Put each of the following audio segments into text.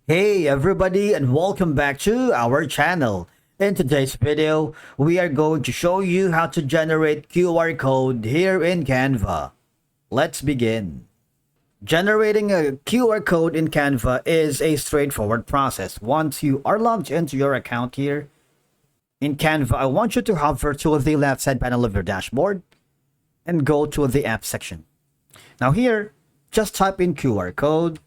Hey everybody, and welcome back to our channel. In today's video, we are going to show you how to generate QR code here in Canva. Let's begin. Generating a QR code in Canva is a straightforward process. Once you are logged into your account here in Canva, I want you to hover to the left side panel of your dashboard and go to the app section. Now here, just type in QR code.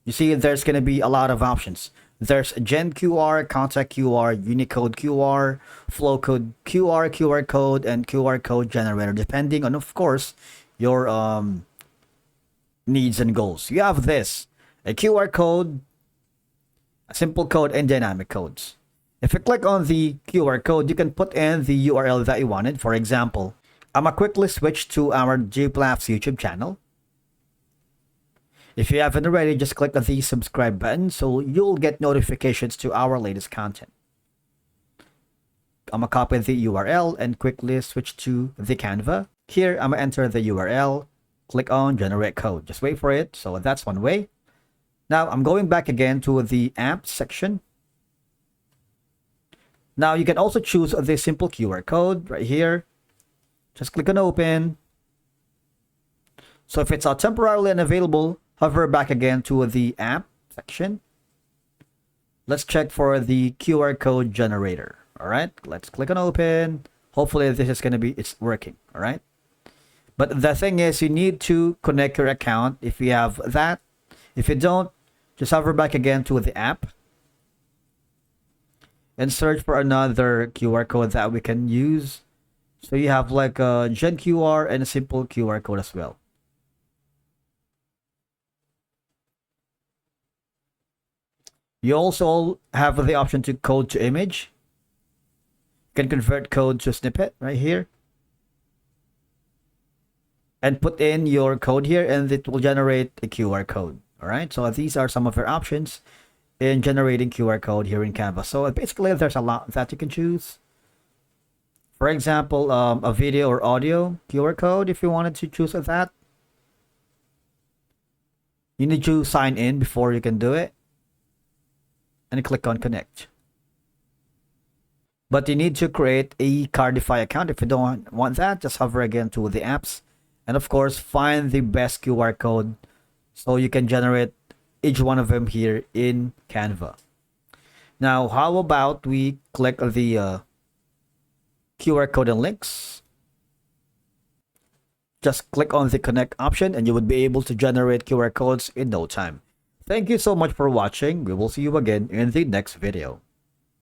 You see, there's going to be a lot of options. There's Gen QR, Contact QR, Unicode QR, Flow Code QR, QR Code, and QR Code Generator, depending on, of course, your needs and goals. You have this, a QR code, a simple code, and dynamic codes. If you click on the QR code, you can put in the URL that you wanted. For example, I'm going to quickly switch to our GPLAF's YouTube channel. If you haven't already, just click on the subscribe button so you'll get notifications to our latest content. I'm going to copy the URL and quickly switch to the Canva. Here, I'm going to enter the URL, click on generate code. Just wait for it. So that's one way. Now, I'm going back again to the app section. Now, you can also choose the simple QR code right here. Just click on open. So if it's temporarily unavailable, hover back again to the app section. Let's check for the QR code generator. All right, let's click on open. Hopefully this is going to be, it's working. All right. But the thing is, you need to connect your account if you have that. If you don't, just hover back again to the app and search for another QR code that we can use. So you have like a Gen QR and a simple QR code as well. You also have the option to code to image. You can convert code to snippet right here. And put in your code here and it will generate a QR code. Alright, so these are some of your options in generating QR code here in Canva. So basically there's a lot that you can choose. For example, a video or audio QR code if you wanted to choose that. You need to sign in before you can do it. And click on connect. But you need to create a Cardify account. If you don't want that, just hover again to the apps. And of course, find the best QR code so you can generate each one of them here in Canva. Now, how about we click the QR code and links. Just click on the connect option and you would be able to generate QR codes in no time. Thank you so much for watching. We will see you again in the next video.